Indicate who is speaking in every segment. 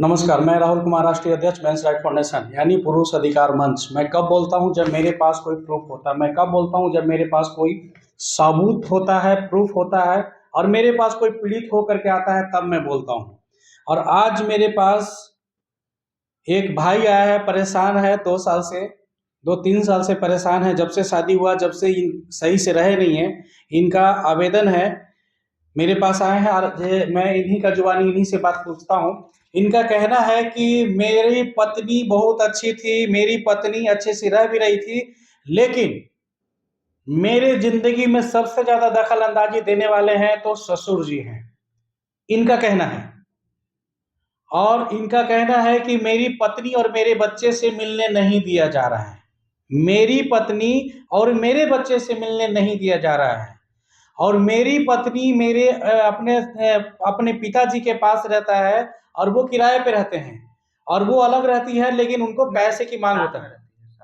Speaker 1: नमस्कार, मैं राहुल कुमार, राष्ट्रीय अध्यक्ष मेंस राइट फाउंडेशन यानी पुरुष अधिकार मंच। मैं कब बोलता हूं? जब मेरे पास कोई प्रूफ होता है। मैं कब बोलता हूं? जब मेरे पास कोई सबूत होता है, प्रूफ होता है और मेरे पास कोई पीड़ित होकर के आता है, तब मैं बोलता हूं। और आज मेरे पास एक भाई आया है, परेशान है 2 साल से, 2-3 साल से परेशान है। जब से शादी हुआ, जब से सही से रहे नहीं है। इनका आवेदन है, मेरे पास आए हैं और मैं इन्हीं का जुबानी, इन्हीं से बात पूछता हूँ। इनका कहना है कि मेरी पत्नी बहुत अच्छी थी, मेरी पत्नी अच्छे से रह भी रही थी, लेकिन मेरे जिंदगी में सबसे ज्यादा दखल अंदाजी देने वाले हैं तो ससुर जी हैं, इनका कहना है। और इनका कहना है कि मेरी पत्नी और मेरे बच्चे से मिलने नहीं दिया जा रहा है, मेरी पत्नी और मेरे बच्चे से मिलने नहीं दिया जा रहा है। और मेरी पत्नी मेरे अपने पिताजी के पास रहता है और वो किराए पे रहते हैं और वो अलग रहती है, लेकिन उनको पैसे की मांग होता है।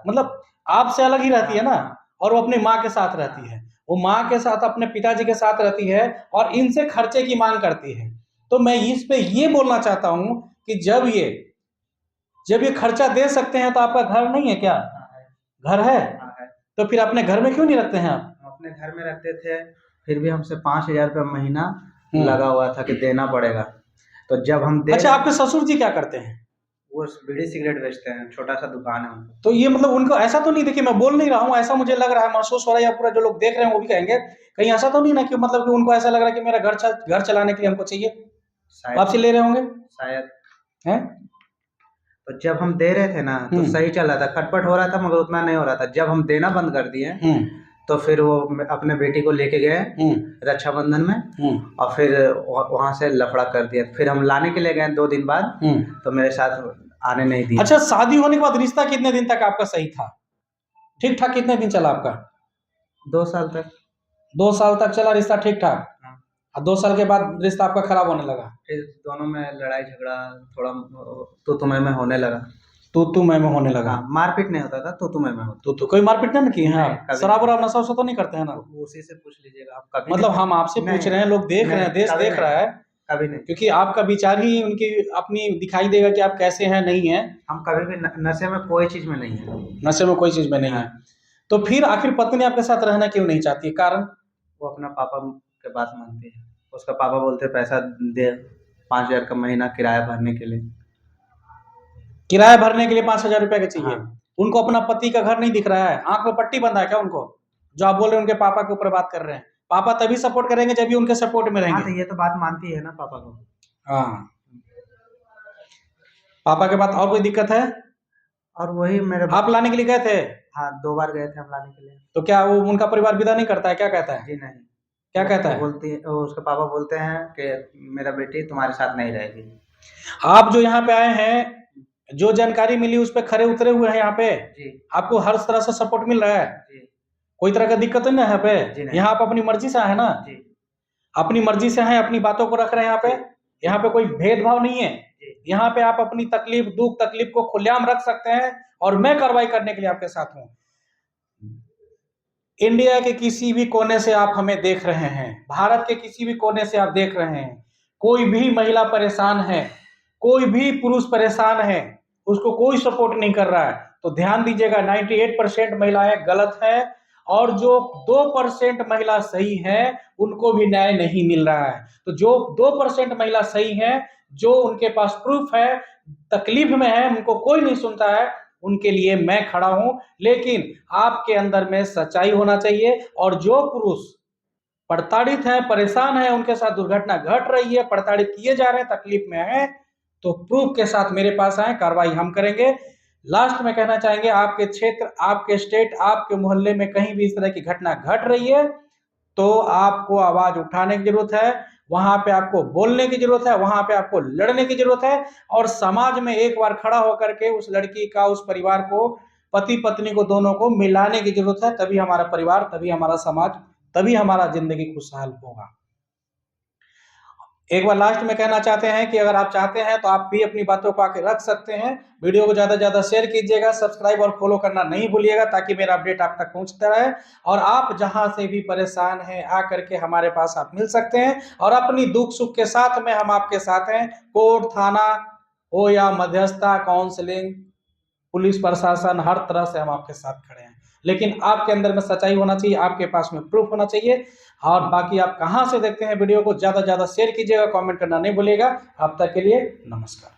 Speaker 1: मतलब आपसे अलग ही रहती है ना। और वो अपनी माँ के साथ रहती है, वो माँ के साथ अपने पिताजी के साथ रहती है और इनसे खर्चे की मांग करती है। तो मैं इस पे ये बोलना चाहता हूँ कि जब ये खर्चा दे सकते हैं तो आपका घर नहीं है क्या? घर है। तो फिर अपने घर में क्यों नहीं रखते हैं आप?
Speaker 2: हम अपने घर में रखते थे, फिर भी हमसे 5,000 रुपये महीना लगा हुआ था कि देना पड़ेगा। तो जब हम
Speaker 1: अच्छा, आपके ससुर जी क्या करते हैं?
Speaker 2: वो बीड़ी सिगरेट बेचते हैं, छोटा सा दुकान है उनका।
Speaker 1: तो ये मतलब उनको ऐसा तो नहीं, देखिए मैं बोल नहीं रहा हूँ, ऐसा मुझे लग रहा है, महसूस हो रहा है, या पूरा जो लोग देख रहे हैं वो भी कहेंगे, कहीं ऐसा तो नहीं ना कि मतलब कि उनको ऐसा लग रहा है कि मेरा घर चलाने के लिए हमको चाहिए, वापसी ले रहे होंगे
Speaker 2: शायद
Speaker 1: हैं।
Speaker 2: तो जब हम दे रहे थे ना तो सही चल रहा था, खटपट हो रहा था मगर उतना नहीं हो रहा था। जब हम देना बंद कर दिए तो फिर वो अपने बेटी को लेके गए रक्षाबंधन में और फिर वहां से लफड़ा कर दिया। फिर हम लाने के लिए गए 2 दिन बाद, तो मेरे साथ आने नहीं दिया।
Speaker 1: अच्छा, शादी होने के बाद रिश्ता कितने दिन तक आपका सही था, ठीक ठाक? कितने दिन चला आपका?
Speaker 2: 2 साल तक।
Speaker 1: 2 साल तक चला रिश्ता ठीक ठाक।
Speaker 2: हाँ।
Speaker 1: और 2 साल के बाद रिश्ता आपका खराब होने लगा।
Speaker 2: फिर दोनों में लड़ाई झगड़ा, थोड़ा तू मैं होने लगा।
Speaker 1: तू मैं होने लगा।
Speaker 2: हाँ, मारपीट नहीं होता था, तू मैं होता।
Speaker 1: तो कोई मारपीट नहीं की है?
Speaker 2: नहीं, कभी
Speaker 1: शराब वराब नशा वशा तो नहीं करते हैं ना?
Speaker 2: उसी से पूछ लीजिएगा आप। कभी
Speaker 1: मतलब हम आपसे पूछ रहे हैं, लोग देख रहे हैं, देश देख रहा है,
Speaker 2: कभी नहीं।
Speaker 1: क्योंकि आपका विचार ही उनकी अपनी दिखाई देगा कि आप कैसे हैं, नहीं है।
Speaker 2: हम कभी भी नशे में कोई चीज में नहीं है।
Speaker 1: नशे में कोई चीज में नहीं है। तो फिर आखिर पत्नी आपके साथ रहना क्यों नहीं चाहती है? कारण?
Speaker 2: वो अपना पापा के बात मानती है। उसका पापा बोलते पैसा दे, 5,000 का महीना किराया भरने के लिए।
Speaker 1: किराया भरने के लिए 5,000 रुपए का चाहिए।
Speaker 2: हाँ।
Speaker 1: उनको अपना पति का घर नहीं दिख रहा है? आंख में पट्टी बंधा है क्या उनको, जो आप बोल रहे हैं उनके पापा के ऊपर बात कर रहे हैं? पापा तभी सपोर्ट करेंगे जब भी उनके सपोर्ट में रहेंगे।
Speaker 2: हाँ, तो ये तो बात मानती है ना पापा को।
Speaker 1: हाँ, पापा के बाद और कोई दिक्कत है?
Speaker 2: और वही मेरे
Speaker 1: आप लाने के लिए गए थे?
Speaker 2: हाँ, 2 बार गए थे हम लाने के लिए।
Speaker 1: तो क्या वो उनका परिवार विदा नहीं करता है? क्या कहता है?
Speaker 2: जी नहीं।
Speaker 1: क्या कहता है?
Speaker 2: उसके पापा बोलते हैं कि मेरा बेटी तुम्हारे साथ नहीं रहेगी।
Speaker 1: आप जो यहाँ पे आए हैं, जो जानकारी मिली उस पर खरे उतरे हुए हैं यहाँ पे
Speaker 2: जी।
Speaker 1: आपको हर तरह से सपोर्ट मिल रहा है?
Speaker 2: जी।
Speaker 1: कोई तरह का दिक्कत नहीं है यहाँ पे? यहाँ आप अपनी मर्जी से आए ना?
Speaker 2: जी।
Speaker 1: अपनी मर्जी से हैं, अपनी बातों को रख रहे हैं यहाँ पे। यहाँ पे कोई भेदभाव नहीं है। यहाँ पे आप अपनी तकलीफ, दुख तकलीफ को खुलेआम रख सकते हैं और मैं कार्रवाई करने के लिए आपके साथ हूँ। इंडिया के किसी भी कोने से आप हमें देख रहे हैं, भारत के किसी भी कोने से आप देख रहे हैं, कोई भी महिला परेशान है, कोई भी पुरुष परेशान है, उसको कोई सपोर्ट नहीं कर रहा है, तो ध्यान दीजिएगा 98% महिलाएं गलत हैं और जो 2% महिला सही है उनको भी न्याय नहीं मिल रहा है। तो जो 2% महिला सही है, जो उनके पास प्रूफ है, तकलीफ में है, उनको कोई नहीं सुनता है, उनके लिए मैं खड़ा हूं। लेकिन आपके अंदर में सच्चाई होना चाहिए। और जो पुरुष प्रताड़ित है, परेशान है, उनके साथ दुर्घटना घट रही है, प्रताड़ित किए जा रहे हैं, तकलीफ में है, तो प्रूफ के साथ मेरे पास आए, कार्रवाई हम करेंगे। लास्ट में कहना चाहेंगे, आपके क्षेत्र, आपके स्टेट, आपके मोहल्ले में कहीं भी इस तरह की घटना घट रही है तो आपको आवाज उठाने की जरूरत है, वहां पे आपको बोलने की जरूरत है, वहां पे आपको लड़ने की जरूरत है और समाज में एक बार खड़ा होकर के उस लड़की का, उस परिवार को, पति पत्नी को, दोनों को मिलाने की जरूरत है। तभी हमारा परिवार, तभी हमारा समाज, तभी हमारा जिंदगी खुशहाल होगा। एक बार लास्ट में कहना चाहते हैं कि अगर आप चाहते हैं तो आप भी अपनी बातों को आके रख सकते हैं। वीडियो को ज्यादा से ज्यादा शेयर कीजिएगा, सब्सक्राइब और फॉलो करना नहीं भूलिएगा ताकि मेरा अपडेट आप तक पहुंचता रहे। और आप जहां से भी परेशान हैं आकर के हमारे पास आप मिल सकते हैं और अपनी दुख सुख के साथ में हम आपके साथ हैं। कोर्ट, थाना, हो या मध्यस्थता, काउंसलिंग, पुलिस प्रशासन, हर तरह से हम आपके साथ खड़े हैं। लेकिन आपके अंदर में सच्चाई होना चाहिए, आपके पास में प्रूफ होना चाहिए। और बाकी आप कहाँ से देखते हैं वीडियो को, ज़्यादा से ज़्यादा शेयर कीजिएगा, कमेंट करना नहीं भूलिएगा। अब तक के लिए नमस्कार।